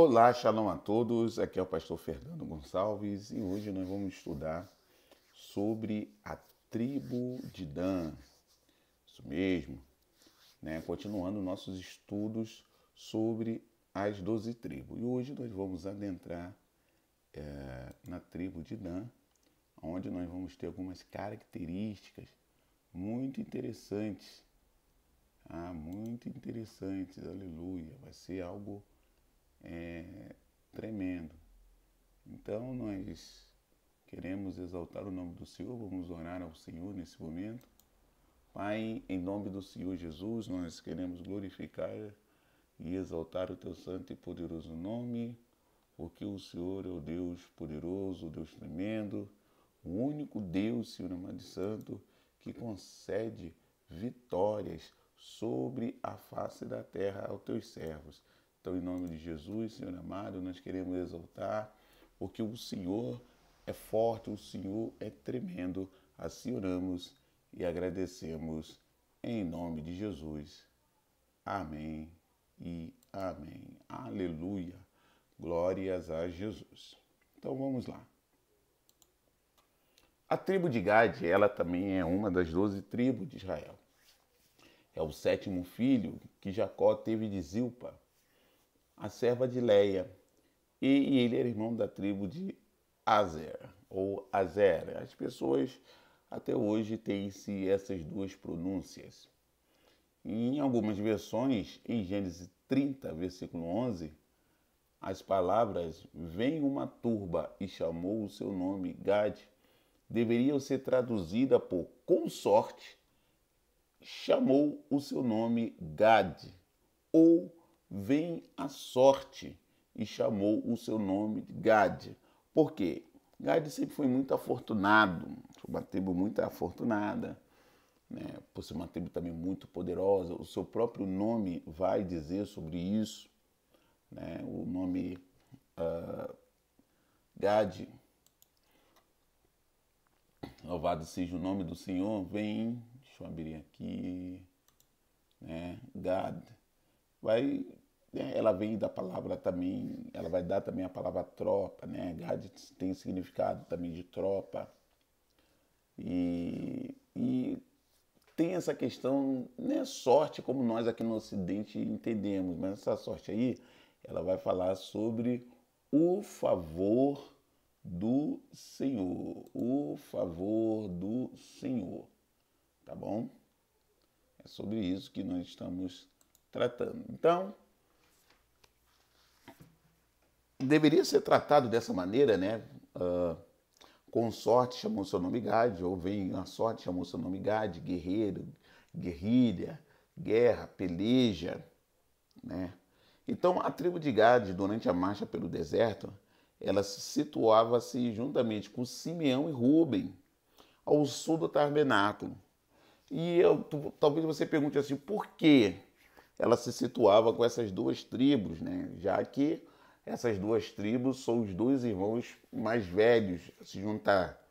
Olá, shalom a todos. Aqui é o pastor Fernando Gonçalves e hoje nós vamos estudar sobre a tribo de Dan. Isso mesmo, né? Continuando nossos estudos sobre as 12 tribos. E hoje nós vamos adentrar na tribo de Dan, onde nós vamos ter algumas características muito interessantes. Muito interessantes, aleluia. Vai ser algo tremendo. Então nós queremos exaltar o nome do Senhor, vamos orar ao Senhor nesse momento. Pai, em nome do Senhor Jesus, nós queremos glorificar e exaltar o teu santo e poderoso nome, porque o Senhor é o Deus poderoso, o Deus tremendo, o único Deus, Senhor amado e santo, que concede vitórias sobre a face da terra aos teus servos. Então, em nome de Jesus, Senhor amado, nós queremos exaltar, porque o Senhor é forte, o Senhor é tremendo. Assim oramos e agradecemos em nome de Jesus. Amém e amém. Aleluia. Glórias a Jesus. Então, vamos lá. A tribo de Gade, ela também é uma das 12 tribos de Israel. É o 7º filho que Jacó teve de Zilpa, a serva de Leia, e ele era irmão da tribo de Azer, ou Azer. As pessoas até hoje têm essas duas pronúncias. Em algumas versões, em Gênesis 30, versículo 11, as palavras "vem uma turba e chamou o seu nome Gade" deveriam ser traduzidas por "consorte chamou o seu nome Gade", ou "vem a sorte e chamou o seu nome Gade". Por quê? Gade sempre foi muito afortunado, uma tribo muito afortunada, né? Por ser uma tribo também muito poderosa. O seu próprio nome vai dizer sobre isso, né? O nome Gade, louvado seja o nome do Senhor, vem, deixa eu abrir aqui, né? Gad, ela vem da palavra também, ela vai dar também a palavra tropa, né? Gad tem significado também de tropa. E tem essa questão, não é sorte como nós aqui no Ocidente entendemos, mas essa sorte aí, ela vai falar sobre o favor do Senhor, o favor do Senhor, tá bom? É sobre isso que nós estamos tratando. Então, deveria ser tratado dessa maneira, né? Consorte chamou seu nome Gade, ou vem a sorte chamou seu nome Gade, guerreiro, guerrilha, guerra, peleja, né? Então, a tribo de Gade, durante a marcha pelo deserto, ela se situava-se juntamente com Simeão e Rúben, ao sul do tabernáculo. E talvez você pergunte assim, por que ela se situava com essas duas tribos, né? Já que essas duas tribos são os dois irmãos mais velhos, se juntar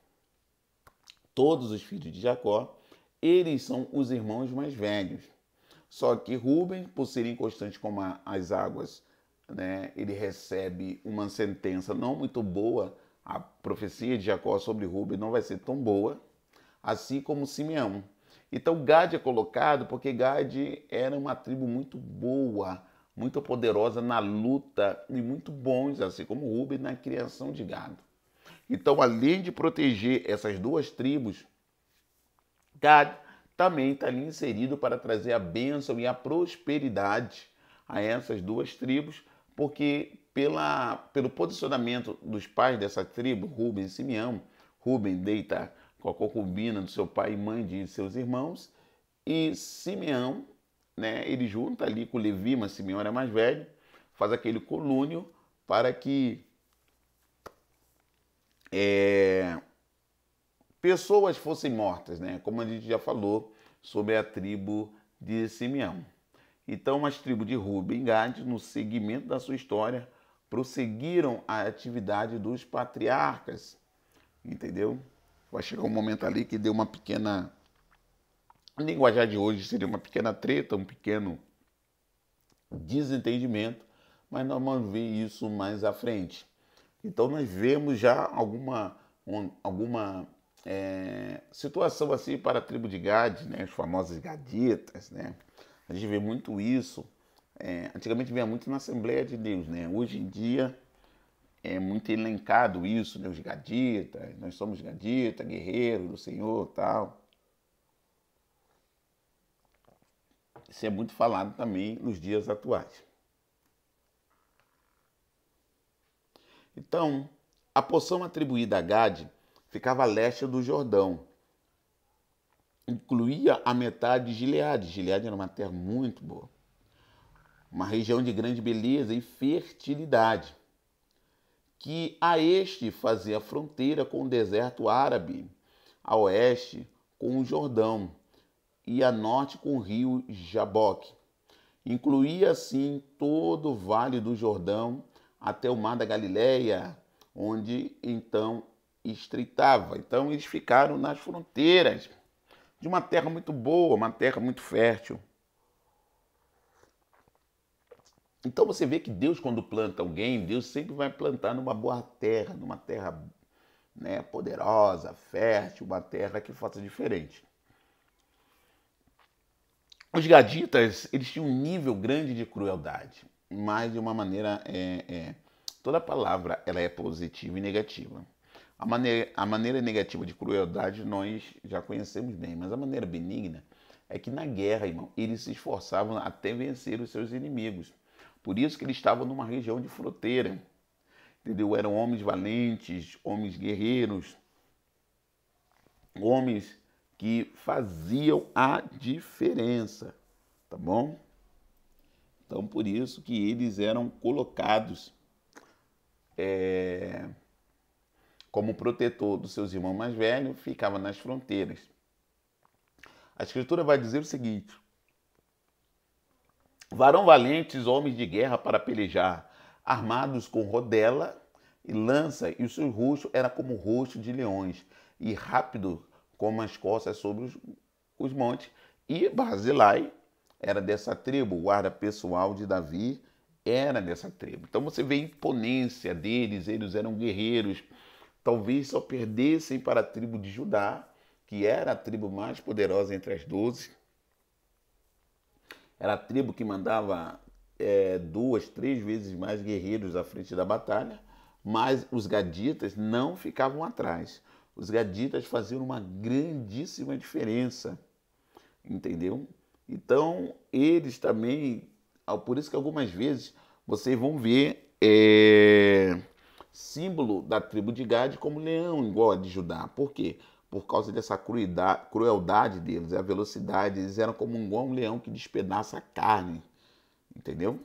todos os filhos de Jacó, eles são os irmãos mais velhos. Só que Rúben, por ser inconstante como as águas, né, ele recebe uma sentença não muito boa. A profecia de Jacó sobre Rúben não vai ser tão boa, assim como Simeão. Então Gade é colocado porque Gade era uma tribo muito boa, muito poderosa na luta e muito bons, assim como Rúben na criação de gado. Então, além de proteger essas duas tribos, Gade também está ali inserido para trazer a bênção e a prosperidade a essas duas tribos, porque pelo posicionamento dos pais dessa tribo, Rúben e Simeão, Rúben deita com a concubina do seu pai e mãe de seus irmãos, e Simeão, né, ele junta ali com Levi, mas Simeão era mais velho, faz aquele colúnio para que pessoas fossem mortas, né? Como a gente já falou sobre a tribo de Simeão. Então, as tribos de Rúben e Gade, no seguimento da sua história, prosseguiram a atividade dos patriarcas, entendeu? Vai chegar um momento ali que deu uma pequena... No linguajar de hoje seria uma pequena treta, um pequeno desentendimento, mas nós vamos ver isso mais à frente. Então nós vemos já alguma situação assim para a tribo de Gad, né? Os famosos gaditas, né? A gente vê muito isso. Antigamente via muito na Assembleia de Deus, né? Hoje em dia é muito elencado isso, né? Os gaditas, nós somos gaditas, guerreiros do Senhor, tal. Isso é muito falado também nos dias atuais. Então, a porção atribuída a Gade ficava a leste do Jordão. Incluía a metade de Gileade. Gileade era uma terra muito boa. Uma região de grande beleza e fertilidade, que a este fazia fronteira com o deserto árabe, a oeste com o Jordão e a norte com o rio Jaboque. Incluía, assim, todo o vale do Jordão até o mar da Galileia, onde então estreitava. Então eles ficaram nas fronteiras de uma terra muito boa, uma terra muito fértil. Então você vê que Deus, quando planta alguém, Deus sempre vai plantar numa boa terra, numa terra, né, poderosa, fértil, uma terra que faça diferente. Os gaditas, eles tinham um nível grande de crueldade, mas de uma maneira, toda palavra ela é positiva e negativa. A maneira negativa de crueldade nós já conhecemos bem, mas a maneira benigna é que na guerra, irmão, eles se esforçavam até vencer os seus inimigos. Por isso que eles estavam numa região de fronteira, entendeu? Eram homens valentes, homens guerreiros, homens que faziam a diferença, tá bom? Então, por isso que eles eram colocados como protetor dos seus irmãos mais velhos, ficava nas fronteiras. A Escritura vai dizer o seguinte: varão valentes, homens de guerra para pelejar, armados com rodela e lança, e o seu rosto era como o rosto de leões, e rápido como as costas sobre os montes. E Barzilai era dessa tribo, o guarda pessoal de Davi era dessa tribo. Então você vê a imponência deles, eles eram guerreiros, talvez só perdessem para a tribo de Judá, que era a tribo mais poderosa entre as 12. Era a tribo que mandava 2, 3 vezes mais guerreiros à frente da batalha, mas os gaditas não ficavam atrás. Os gaditas faziam uma grandíssima diferença, entendeu? Então, eles também, por isso que algumas vezes vocês vão ver símbolo da tribo de Gad como leão, igual a de Judá. Por quê? Por causa dessa crueldade deles, a velocidade, eles eram como igual um leão que despedaça a carne, entendeu?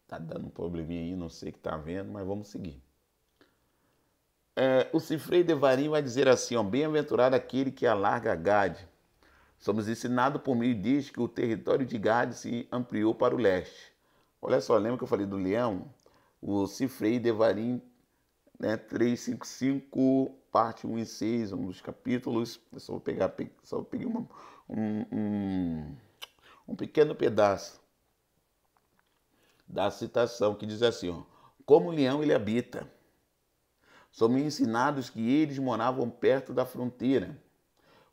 Tá dando um probleminha aí, não sei o que tá vendo, mas vamos seguir. O Sifrei Devarim vai dizer assim, ó: bem-aventurado aquele que alarga Gad. Somos ensinados por meio disso que o território de Gad se ampliou para o leste. Olha só, lembra que eu falei do leão? O Sifrei Devarim, né, 355, parte 1 e 6, um dos capítulos. Eu só peguei um pequeno pedaço da citação que diz assim, ó: como o leão ele habita. Somos ensinados que eles moravam perto da fronteira.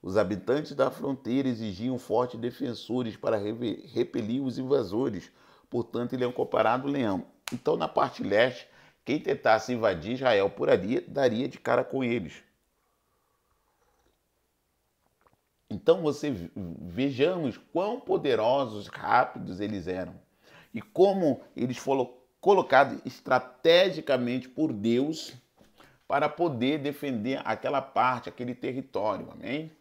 Os habitantes da fronteira exigiam fortes defensores para repelir os invasores. Portanto, ele é comparado ao leão. Então, na parte leste, quem tentasse invadir Israel por ali, daria de cara com eles. Então, vejamos quão poderosos, rápidos eles eram. E como eles foram colocados estrategicamente por Deus para poder defender aquela parte, aquele território, amém?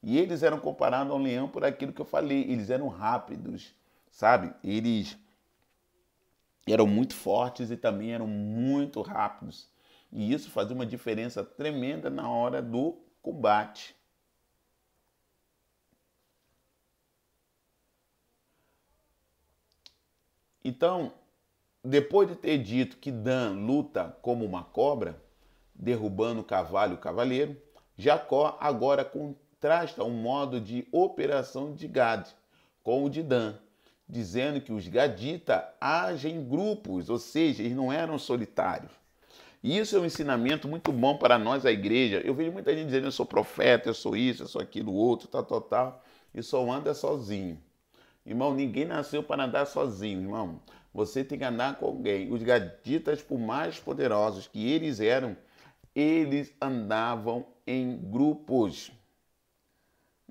E eles eram comparados ao leão por aquilo que eu falei, eles eram rápidos, sabe? Eles eram muito fortes e também eram muito rápidos. E isso fazia uma diferença tremenda na hora do combate. Então, depois de ter dito que Dan luta como uma cobra, derrubando o cavalo e o cavaleiro, Jacó agora contrasta um modo de operação de Gad, com o de Dan, dizendo que os gaditas agem em grupos, ou seja, eles não eram solitários. E isso é um ensinamento muito bom para nós, a igreja. Eu vejo muita gente dizendo, eu sou profeta, eu sou isso, eu sou aquilo, outro, tal, e só anda sozinho. Irmão, ninguém nasceu para andar sozinho, irmão. Você tem que andar com alguém. Os gaditas, por mais poderosos que eles eram, eles andavam em grupos.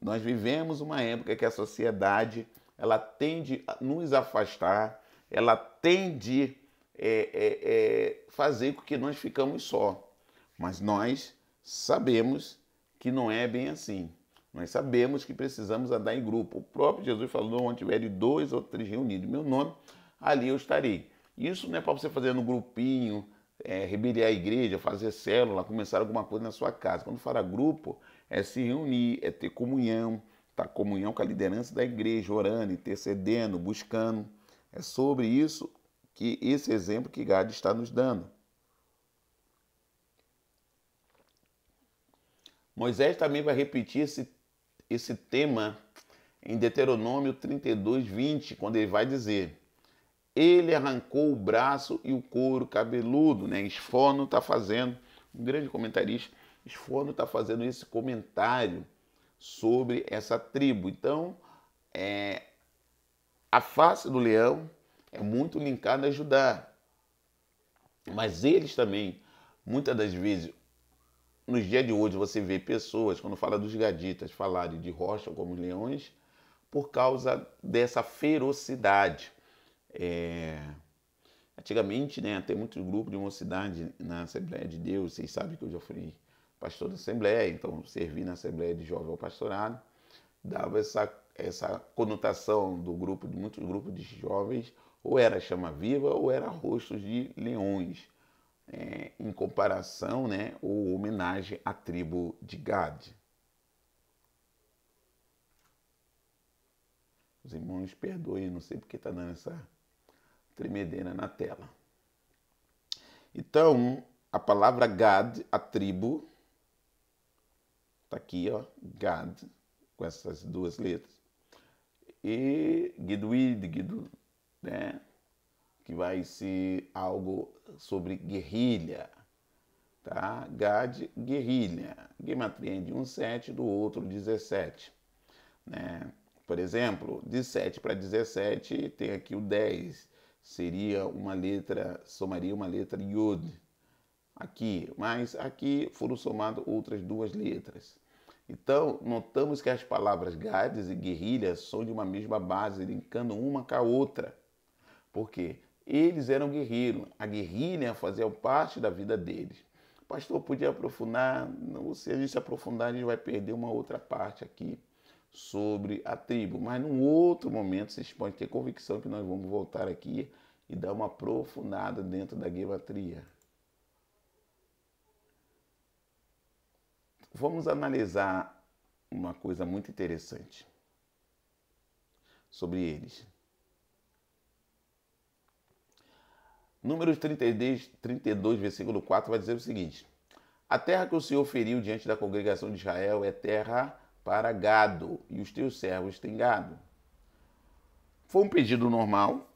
Nós vivemos uma época que a sociedade ela tende a nos afastar, ela tende fazer com que nós ficamos só. Mas nós sabemos que não é bem assim. Nós sabemos que precisamos andar em grupo. O próprio Jesus falou, onde tiver 2 ou 3 reunidos em meu nome, ali eu estarei. Isso não é para você fazer no grupinho, rebeliar a igreja, fazer célula, começar alguma coisa na sua casa. Quando fala grupo, é se reunir, é ter comunhão, tá? Comunhão com a liderança da igreja, orando, intercedendo, buscando. É sobre isso que esse exemplo que Gad está nos dando. Moisés também vai repetir esse tema em Deuteronômio 32, 20, quando ele vai dizer: ele arrancou o braço e o couro cabeludo, né? Esfono está fazendo, um grande comentarista, Esfono está fazendo esse comentário sobre essa tribo. Então, a face do leão é muito linkada a Judá. Mas eles também, muitas das vezes, nos dias de hoje, você vê pessoas, quando fala dos gaditas, falarem de rocha como leões, por causa dessa ferocidade. Antigamente, né, tem muitos grupos de mocidade na Assembleia de Deus. Vocês sabem que eu já fui pastor da Assembleia, então servi na Assembleia de Jovem ao Pastorado. Dava essa conotação do grupo, de muitos grupos de jovens, ou era chama viva ou era rostos de leões, em comparação, né, ou homenagem à tribo de Gad. Os irmãos perdoem, não sei porque está dando essa tremedeira na tela. Então, a palavra Gad, a tribo, está aqui, ó, Gad, com essas 2 letras. E Gidu, né, que vai ser algo sobre guerrilha, tá? Gad, guerrilha. Gematria de um 7, do outro 17, né? Por exemplo, de 7 para 17 tem aqui o 10, seria uma letra, somaria uma letra Yod aqui, mas aqui foram somadas outras 2 letras. Então, notamos que as palavras Gades e guerrilha são de uma mesma base, linkando uma com a outra. Por quê? Eles eram guerreiros, a guerrilha fazia parte da vida deles. O pastor podia aprofundar, se a gente se aprofundar, a gente vai perder uma outra parte aqui sobre a tribo. Mas num outro momento, vocês podem ter convicção que nós vamos voltar aqui e dar uma aprofundada dentro da gematria. Vamos analisar uma coisa muito interessante sobre eles. Números 32, versículo 4, vai dizer o seguinte: a terra que o Senhor feriu diante da congregação de Israel é terra para gado, e os teus servos têm gado. Foi um pedido normal.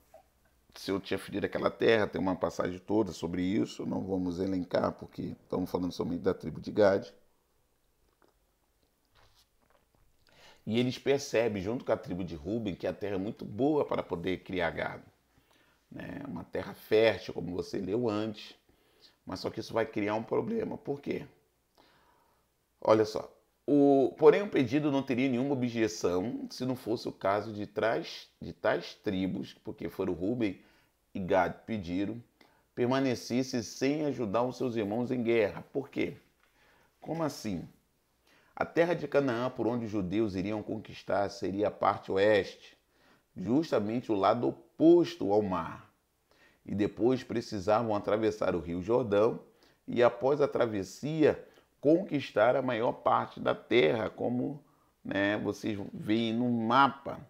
Se eu tinha ferido aquela terra, tem uma passagem toda sobre isso, não vamos elencar, porque estamos falando somente da tribo de Gad. E eles percebem, junto com a tribo de Ruben, que a terra é muito boa para poder criar gado. Uma terra fértil, como você leu antes, mas só que isso vai criar um problema. Por quê? Olha só, porém o pedido não teria nenhuma objeção se não fosse o caso de tais tribos, porque foram Ruben e Gad pediram, permanecesse sem ajudar os seus irmãos em guerra. Por quê? Como assim? A terra de Canaã, por onde os judeus iriam conquistar, seria a parte oeste, justamente o lado oposto ao mar. E depois precisavam atravessar o rio Jordão e, após a travessia, conquistar a maior parte da terra, como, né, vocês veem no mapa.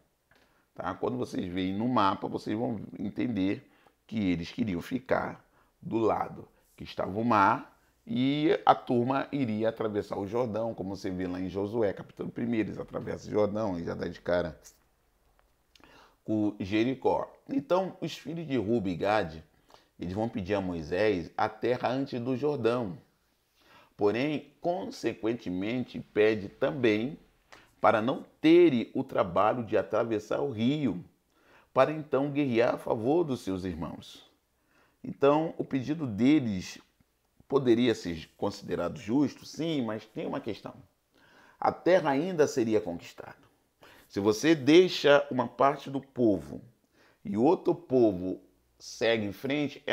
Tá? Quando vocês veem no mapa, vocês vão entender que eles queriam ficar do lado que estava o mar, e a turma iria atravessar o Jordão, como você vê lá em Josué, capítulo 1, eles atravessam o Jordão e já dá de cara com Jericó. Então, os filhos de Ruben e Gade, eles vão pedir a Moisés a terra antes do Jordão. Porém, consequentemente, pede também para não terem o trabalho de atravessar o rio, para então guerrear a favor dos seus irmãos. Então, o pedido deles poderia ser considerado justo, sim, mas tem uma questão. A terra ainda seria conquistada. Se você deixa uma parte do povo e outro povo segue em frente,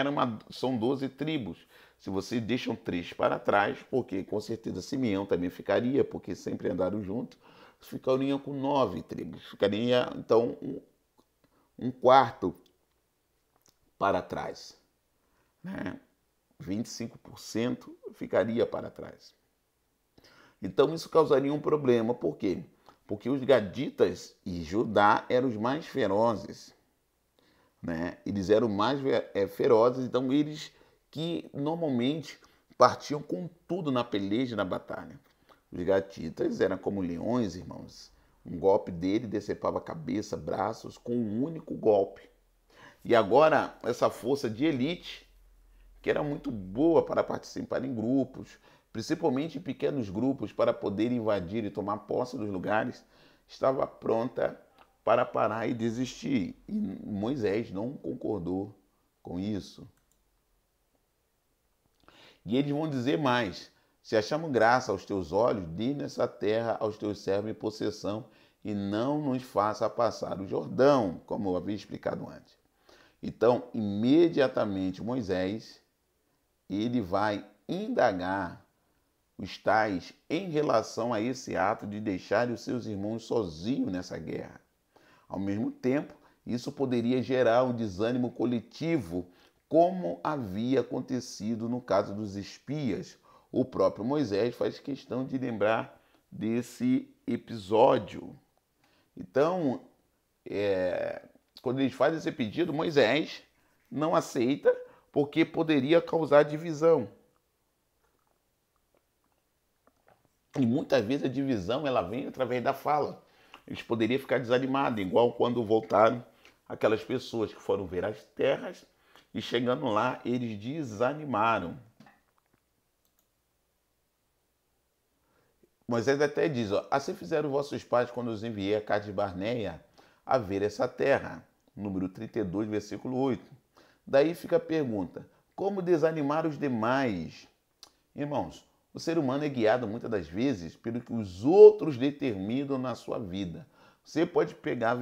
são 12 tribos. Se você deixa 3 para trás, porque com certeza Simeão também ficaria, porque sempre andaram juntos, ficariam com 9 tribos. Ficaria, então, um quarto para trás. Né? 25% ficaria para trás. Então isso causaria um problema. Por quê? Porque os gaditas e Judá eram os mais ferozes. Né? Eles eram mais ferozes, então eles que normalmente partiam com tudo na peleja e na batalha. Os gaditas eram como leões, irmãos. Um golpe dele decepava cabeça, braços com um único golpe. E agora essa força de elite, que era muito boa para participar em grupos, principalmente em pequenos grupos, para poder invadir e tomar posse dos lugares, estava pronta para parar e desistir. E Moisés não concordou com isso. E eles vão dizer mais: se achamos graça aos teus olhos, dê nessa terra aos teus servos em possessão, e não nos faça passar o Jordão, como eu havia explicado antes. Então, imediatamente Moisés, ele vai indagar os tais em relação a esse ato de deixar os seus irmãos sozinhos nessa guerra. Ao mesmo tempo, isso poderia gerar um desânimo coletivo, como havia acontecido no caso dos espias. O próprio Moisés faz questão de lembrar desse episódio. Então, quando eles fazem esse pedido, Moisés não aceita porque poderia causar divisão. E muitas vezes a divisão ela vem através da fala. Eles poderiam ficar desanimados, igual quando voltaram aquelas pessoas que foram ver as terras e chegando lá eles desanimaram. Moisés até diz, ó, assim fizeram vossos pais quando os enviei a Cades Barneia a ver essa terra. Número 32, versículo 8. Daí fica a pergunta, como desanimar os demais? Irmãos, o ser humano é guiado muitas das vezes pelo que os outros determinam na sua vida. Você pode pegar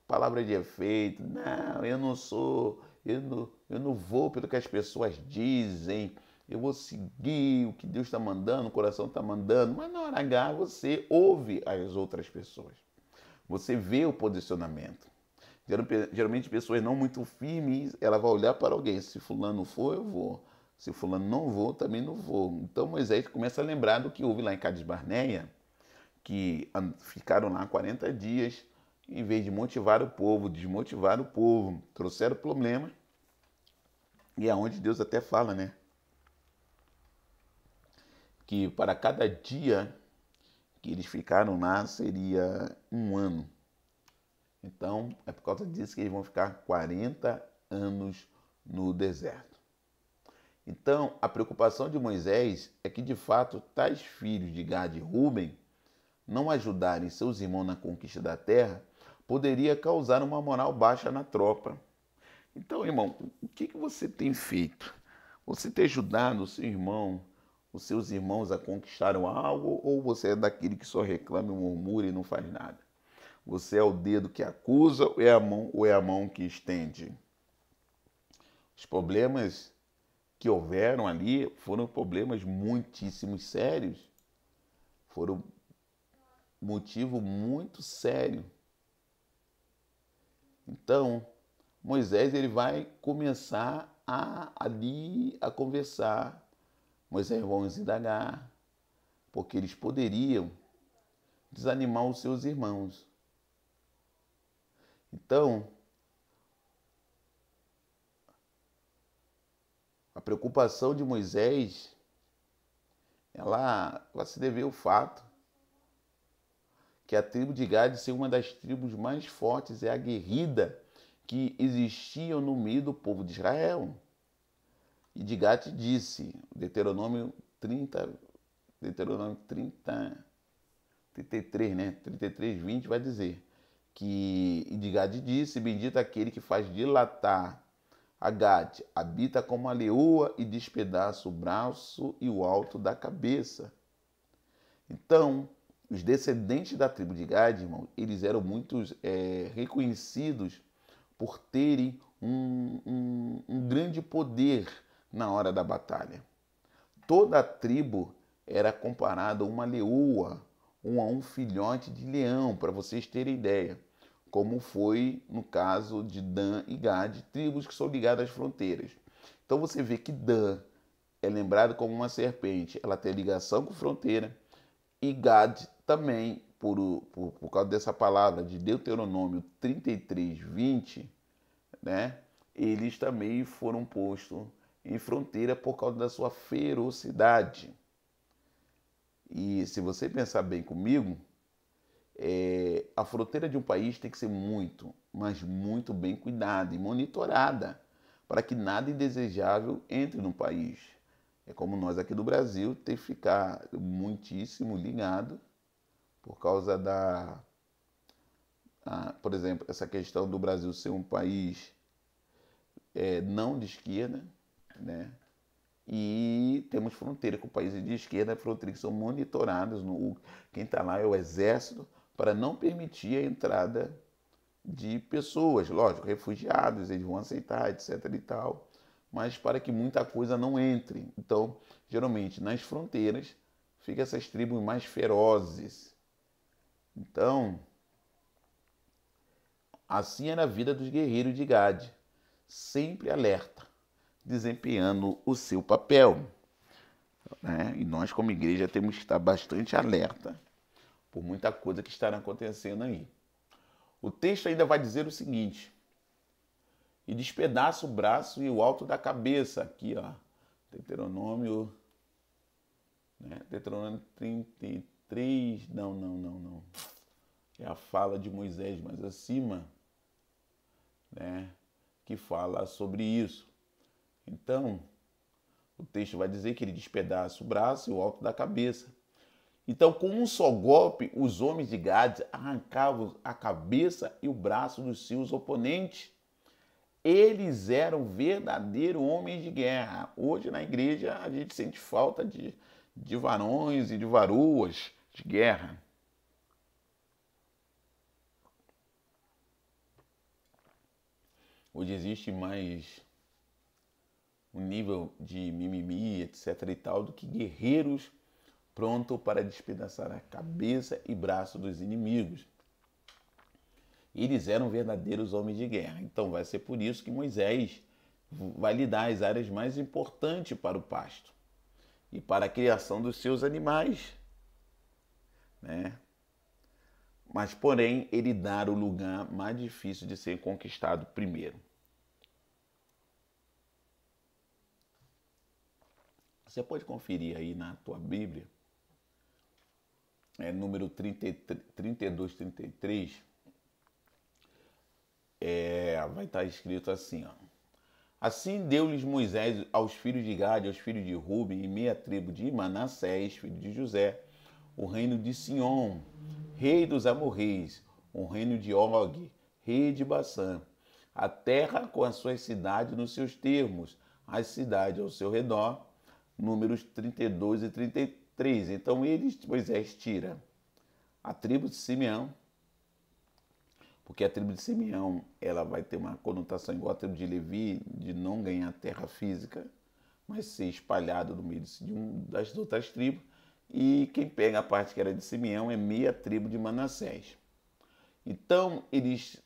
palavra de efeito, não, eu não sou, eu não vou pelo que as pessoas dizem, eu vou seguir o que Deus está mandando, o coração está mandando, mas na hora H você ouve as outras pessoas. Você vê o posicionamento. Geralmente pessoas não muito firmes, ela vai olhar para alguém, se fulano for, eu vou. Se fulano não vou, também não vou. Então Moisés começa a lembrar do que houve lá em Cades Barneia, que ficaram lá 40 dias, em vez de motivar o povo, desmotivar o povo, trouxeram problema. E é onde Deus até fala, né? Que para cada dia que eles ficaram lá seria um ano. Então, é por causa disso que eles vão ficar 40 anos no deserto. Então, a preocupação de Moisés é que, de fato, tais filhos de Gad e Ruben não ajudarem seus irmãos na conquista da terra poderia causar uma moral baixa na tropa. Então, irmão, o que você tem feito? Você tem ajudado o seu irmão, os seus irmãos a conquistarem algo, ou você é daquele que só reclama, murmura e não faz nada? Você é o dedo que acusa ou é a mão que estende? Os problemas que houveram ali foram problemas muitíssimo sérios. Foram motivo muito sério. Então, Moisés ele vai começar ali a conversar. Moisés vai indagar, porque eles poderiam desanimar os seus irmãos. Então, a preocupação de Moisés, ela se deve ao fato que a tribo de Gade ser uma das tribos mais fortes e aguerrida que existiam no meio do povo de Israel. E de Gade disse, Deuteronômio 30, Deuteronômio 33, né? 33, 20 vai dizer que e de Gade disse, bendito aquele que faz dilatar a Gade, habita como a leoa e despedaça o braço e o alto da cabeça. Então, os descendentes da tribo de Gade, irmão, eles eram muito reconhecidos por terem um grande poder na hora da batalha. Toda a tribo era comparada a uma leoa ou a um filhote de leão, para vocês terem ideia, como foi no caso de Dan e Gade, tribos que são ligadas às fronteiras. Então você vê que Dan é lembrado como uma serpente, ela tem ligação com fronteira, e Gade também, por causa dessa palavra de Deuteronômio 33, 20, né? Eles também foram postos em fronteira por causa da sua ferocidade. E se você pensar bem comigo, a fronteira de um país tem que ser muito, mas muito bem cuidada e monitorada para que nada indesejável entre no país. É como nós aqui do Brasil, tem que ficar muitíssimo ligado por causa por exemplo, essa questão do Brasil ser um país não de esquerda, né? E temos fronteira com países de esquerda, fronteiras que são monitoradas. Quem está lá é o exército para não permitir a entrada de pessoas, lógico, refugiados, eles vão aceitar, etc. e tal, mas para que muita coisa não entre. Então, geralmente, nas fronteiras, ficam essas tribos mais ferozes. Então, assim era a vida dos guerreiros de Gade, sempre alerta, desempenhando o seu papel. Né? E nós, como igreja, temos que estar bastante alerta por muita coisa que estará acontecendo aí. O texto ainda vai dizer o seguinte: e despedaça o braço e o alto da cabeça. Aqui, ó, Deuteronômio, né? Deuteronômio 33, não. É a fala de Moisés mais acima, né? Que fala sobre isso. Então, o texto vai dizer que ele despedaça o braço e o alto da cabeça. Então, com um só golpe, os homens de Gade arrancavam a cabeça e o braço dos seus oponentes. Eles eram verdadeiros homens de guerra. Hoje na igreja a gente sente falta de varões e de varoas de guerra. Hoje existe mais um nível de mimimi, etc. e tal, do que guerreiros prontos para despedaçar a cabeça e braço dos inimigos. Eles eram verdadeiros homens de guerra. Então vai ser por isso que Moisés vai lhe dar as áreas mais importantes para o pasto e para a criação dos seus animais, né? Mas, porém, ele dá o lugar mais difícil de ser conquistado primeiro. Você pode conferir aí na tua Bíblia, número 32, 33, vai estar escrito assim, ó. Assim deu-lhes Moisés aos filhos de Gade, aos filhos de Ruben e meia tribo de Manassés, filho de José, o reino de Sion, rei dos amorreis, o reino de Og, rei de Bassã, a terra com as suas cidades nos seus termos, as cidades ao seu redor, números 32 e 33. Então Moisés tira a tribo de Simeão, porque a tribo de Simeão ela vai ter uma conotação igual a tribo de Levi, de não ganhar terra física, mas ser espalhado no meio das outras tribos. E quem pega a parte que era de Simeão é meia tribo de Manassés. Então,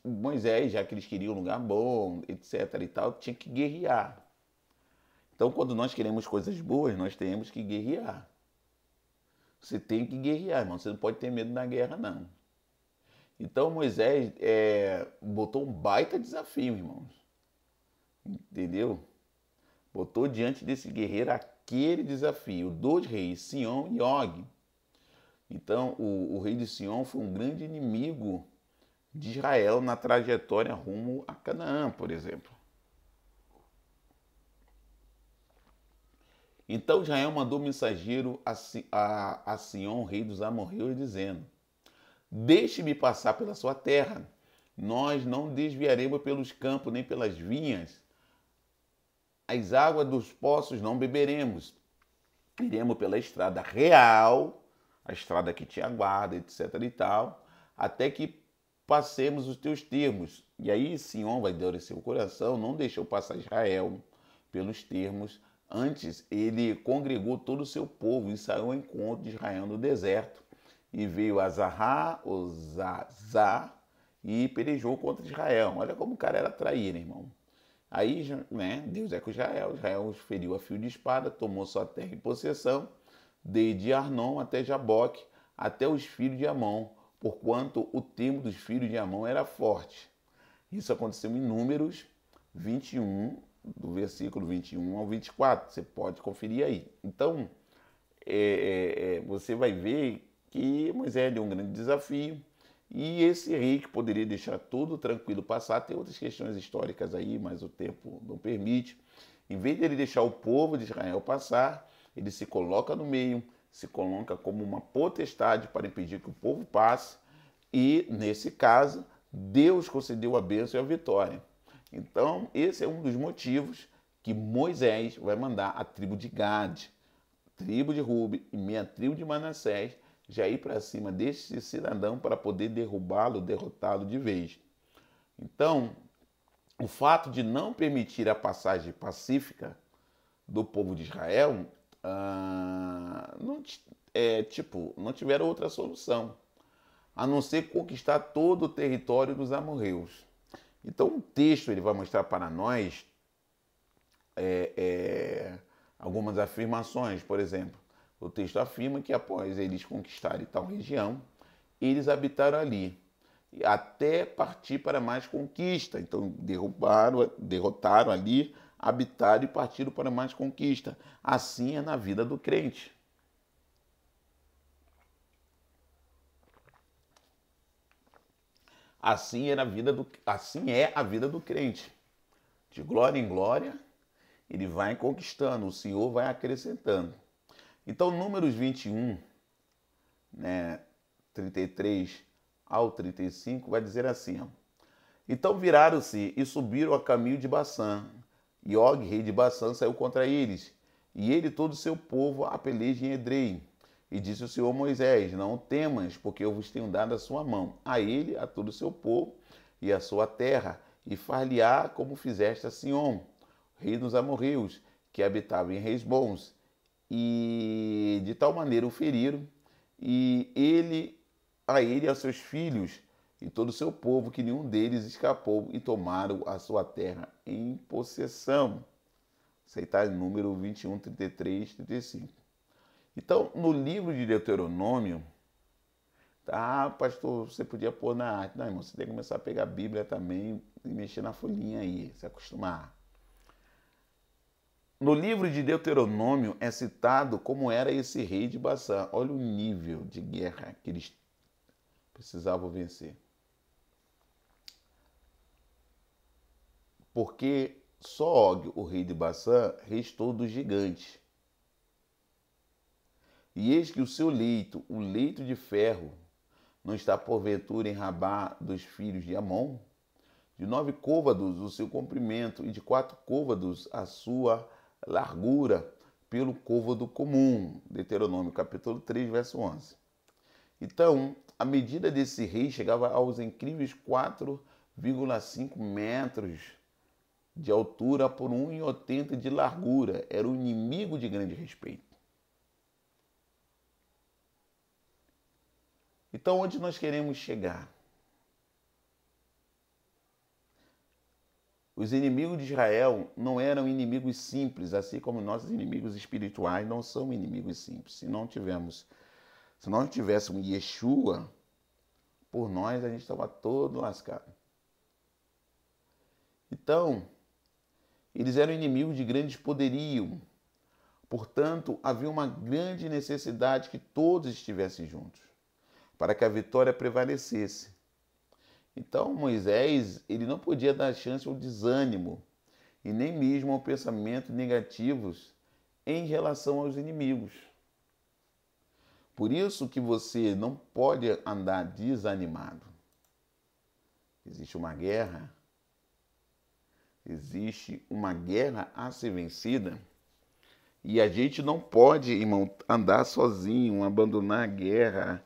Moisés, já que eles queriam um lugar bom, etc. e tal, tinha que guerrear. Então, quando nós queremos coisas boas, nós temos que guerrear. Você tem que guerrear, irmão. Você não pode ter medo da guerra, não. Então, Moisés botou um baita desafio, irmãos. Entendeu? Botou diante desse guerreiro aquele desafio. Dois reis, Sion e Og. Então, o rei de Sion foi um grande inimigo de Israel na trajetória rumo a Canaã, por exemplo. Então Israel mandou mensageiro a Sion, rei dos amorreus, dizendo: Deixe-me passar pela sua terra. Nós não desviaremos pelos campos nem pelas vinhas. As águas dos poços não beberemos. Iremos pela estrada real, a estrada que te aguarda, etc. e tal, até que passemos os teus termos. E aí Sion vai endurecer o coração, não deixou passar Israel pelos termos. Antes, ele congregou todo o seu povo e saiu ao encontro de Israel no deserto. E veio Azará, Ozazá, e pelejou contra Israel. Olha como o cara era traíra, irmão. Aí, né, Deus é com Israel. Israel os feriu a fio de espada, tomou sua terra em possessão, desde Arnon até Jaboque, até os filhos de Amon, porquanto o termo dos filhos de Amon era forte. Isso aconteceu em Números 21, do versículo 21 ao 24. Você pode conferir aí. Então, você vai ver que Moisés deu um grande desafio. E esse rei que poderia deixar tudo tranquilo passar, tem outras questões históricas aí, mas o tempo não permite. Em vez de ele deixar o povo de Israel passar, ele se coloca no meio, se coloca como uma potestade para impedir que o povo passe. E, nesse caso, Deus concedeu a bênção e a vitória. Então, esse é um dos motivos que Moisés vai mandar a tribo de Gade, tribo de Ruben e meia tribo de Manassés já ir para cima deste cidadão para poder derrubá-lo, derrotá-lo de vez. Então, o fato de não permitir a passagem pacífica do povo de Israel, não tiveram outra solução, a não ser conquistar todo o território dos amorreus. Então, o texto ele vai mostrar para nós algumas afirmações. Por exemplo, o texto afirma que após eles conquistarem tal região, eles habitaram ali, até partir para mais conquista. Então, derrotaram ali, habitaram e partiram para mais conquista. Assim é na vida do crente. Assim é a vida do crente. De glória em glória, ele vai conquistando, o Senhor vai acrescentando. Então, Números 21, né, 33 ao 35, vai dizer assim, ó. Então viraram-se e subiram a caminho de Baçã. E Og, rei de Baçã, saiu contra eles, e ele e todo o seu povo a peleja em Edrei. E disse o Senhor a Moisés: Não temas, porque eu vos tenho dado a sua mão, a ele, a todo o seu povo e a sua terra, e far-lhe-á como fizeste a Sion, rei dos amorreus, que habitava em Hesbons. E de tal maneira o feriram, e a ele e aos seus filhos e todo o seu povo, que nenhum deles escapou, e tomaram a sua terra em possessão. Isso aí está em número 21, 33, 35. Então, no livro de Deuteronômio, tá, pastor, você podia pôr na arte. Não, irmão, você tem que começar a pegar a Bíblia também e mexer na folhinha aí, se acostumar. No livro de Deuteronômio é citado como era esse rei de Baçã. Olha o nível de guerra que eles precisavam vencer. Porque só Og, o rei de Baçã, restou dos gigantes. E eis que o seu leito, o leito de ferro, não está porventura em Rabá dos filhos de Amon? De 9 côvados o seu comprimento, e de 4 côvados a sua largura, pelo côvado comum. Deuteronômio capítulo 3, verso 11. Então, a medida desse rei chegava aos incríveis 4,5 metros de altura por 1,80 de largura. Era um inimigo de grande respeito. Então, onde nós queremos chegar? Os inimigos de Israel não eram inimigos simples, assim como nossos inimigos espirituais não são inimigos simples. Se não tivéssemos Yeshua, por nós a gente estava todo lascado. Então, eles eram inimigos de grande poderio, Portanto, havia uma grande necessidade que todos estivessem juntos, para que a vitória prevalecesse. Então, Moisés, ele não podia dar chance ao desânimo e nem mesmo ao pensamento negativos em relação aos inimigos. Por isso que você não pode andar desanimado. Existe uma guerra a ser vencida e a gente não pode, irmão, andar sozinho, abandonar a guerra,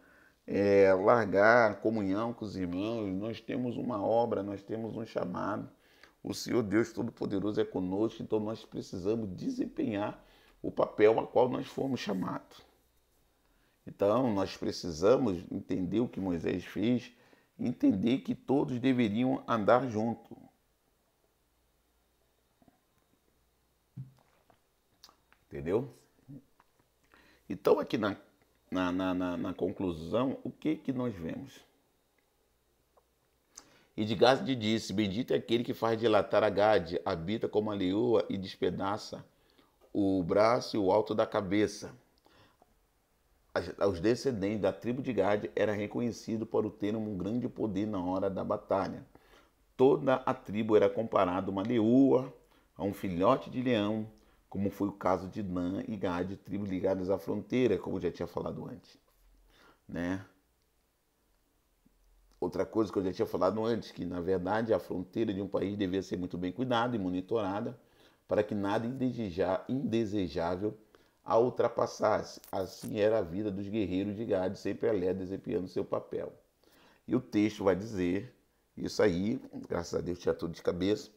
largar a comunhão com os irmãos. Nós temos uma obra, nós temos um chamado. O Senhor Deus Todo-Poderoso é conosco, então nós precisamos desempenhar o papel a qual nós fomos chamados. Então nós precisamos entender o que Moisés fez, entender que todos deveriam andar junto. Entendeu? Então aqui na conclusão, o que nós vemos? E de Gade disse: bendito é aquele que faz dilatar a Gade, habita como a leoa e despedaça o braço e o alto da cabeça. Os descendentes da tribo de Gade eram reconhecidos por terem um grande poder na hora da batalha. Toda a tribo era comparada a uma leoa, a um filhote de leão, como foi o caso de Dan e Gade, tribos ligadas à fronteira, como eu já tinha falado antes, né? Outra coisa que eu já tinha falado antes, que na verdade a fronteira de um país devia ser muito bem cuidada e monitorada para que nada indesejável a ultrapassasse. Assim era a vida dos guerreiros de Gade, sempre alerta, desempenhando seu papel. E o texto vai dizer, isso aí, graças a Deus tinha tudo de cabeça,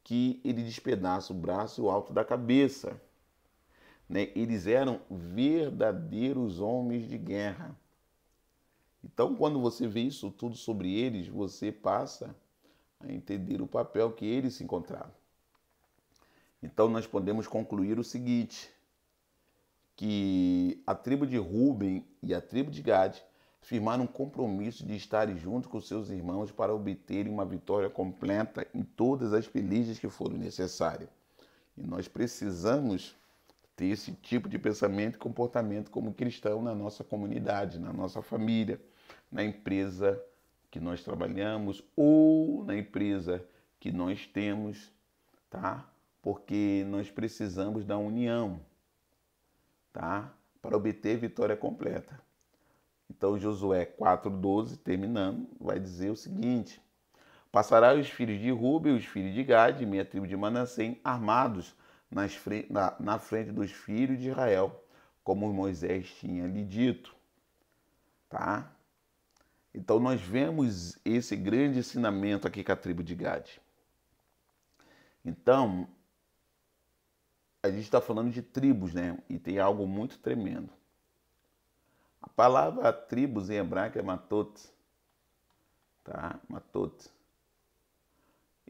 que ele despedaça o braço e o alto da cabeça. Né? Eles eram verdadeiros homens de guerra. Então, quando você vê isso tudo sobre eles, você passa a entender o papel que eles se encontravam. Então, nós podemos concluir o seguinte, que a tribo de Ruben e a tribo de Gade firmaram um compromisso de estarem junto com seus irmãos para obterem uma vitória completa em todas as pelejas que foram necessárias. E nós precisamos ter esse tipo de pensamento e comportamento como cristão na nossa comunidade, na nossa família, na empresa que nós trabalhamos ou na empresa que nós temos, tá? Porque nós precisamos da união, tá? Para obter vitória completa. Então, Josué 4,12, terminando, vai dizer o seguinte: passará os filhos de Rúben e os filhos de Gade, minha tribo de Manassés, armados na frente dos filhos de Israel, como Moisés tinha lhe dito. Tá? Então, nós vemos esse grande ensinamento aqui com a tribo de Gade. Então, a gente está falando de tribos, né? E tem algo muito tremendo. A palavra tribos em hebraico é matot, tá? Matot.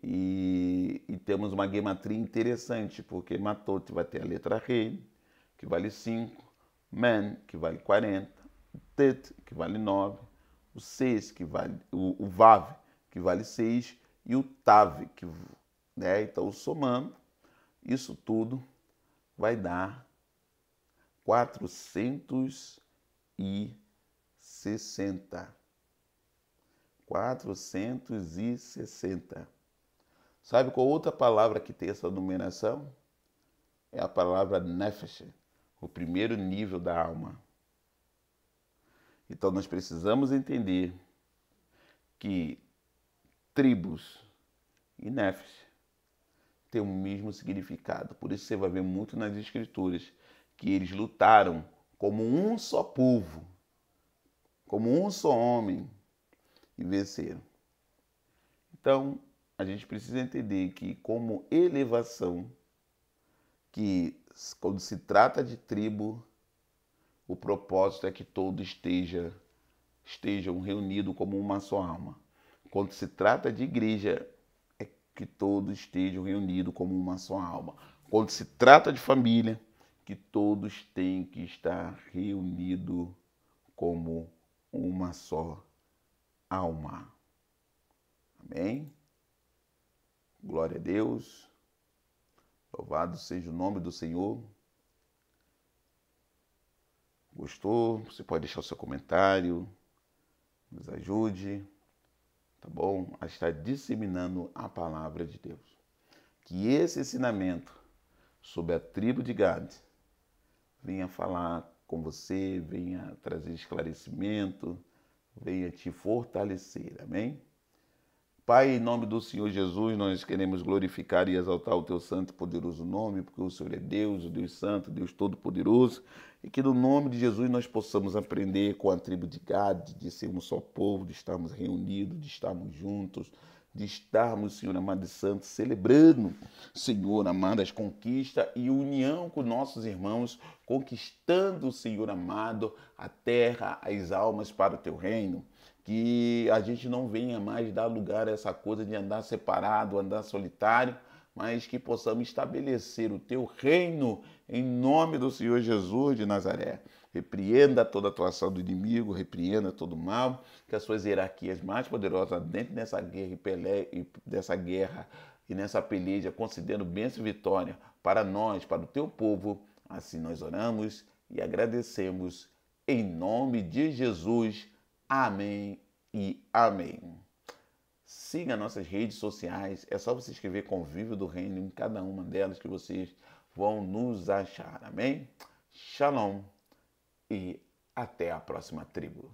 E temos uma gematria interessante, porque matot vai ter a letra rei, que vale 5, men, que vale 40, tet, que vale 9, o 6, que vale, o vav, que vale 6, e o tav, que, né? Então, somando isso tudo, vai dar 460. 460. Sabe qual outra palavra que tem essa numeração? É a palavra nefesh, o primeiro nível da alma. Então nós precisamos entender que tribos e nefesh têm o mesmo significado. Por isso você vai ver muito nas escrituras que eles lutaram como um só povo, como um só homem, e venceram. Então, a gente precisa entender que, como elevação, que quando se trata de tribo, o propósito é que todos estejam reunidos como uma só alma. Quando se trata de igreja, é que todos estejam reunidos como uma só alma. Quando se trata de família, que todos têm que estar reunidos como uma só alma. Amém? Glória a Deus. Louvado seja o nome do Senhor. Gostou? Você pode deixar o seu comentário, nos ajude, tá bom? A estar disseminando a palavra de Deus. Que esse ensinamento sobre a tribo de Gad venha falar com você, venha trazer esclarecimento, venha te fortalecer, amém? Pai, em nome do Senhor Jesus, nós queremos glorificar e exaltar o teu santo e poderoso nome, porque o Senhor é Deus, o Deus santo, Deus todo-poderoso, e que no nome de Jesus nós possamos aprender com a tribo de Gad, de ser um só povo, de estarmos reunidos, de estarmos juntos, de estarmos, Senhor amado e santo, celebrando, Senhor amado, as conquistas e união com nossos irmãos, conquistando, Senhor amado, a terra, as almas para o teu reino. Que a gente não venha mais dar lugar a essa coisa de andar separado, andar solitário, mas que possamos estabelecer o teu reino em nome do Senhor Jesus de Nazaré. Repreenda toda a atuação do inimigo, repreenda todo o mal, que as suas hierarquias mais poderosas dentro dessa guerra e nessa peleja, concedendo bênção e vitória para nós, para o teu povo. Assim nós oramos e agradecemos em nome de Jesus. Amém e amém. Siga nossas redes sociais. É só você escrever Convívio do Reino em cada uma delas que vocês vão nos achar. Amém? Shalom e até a próxima tribo.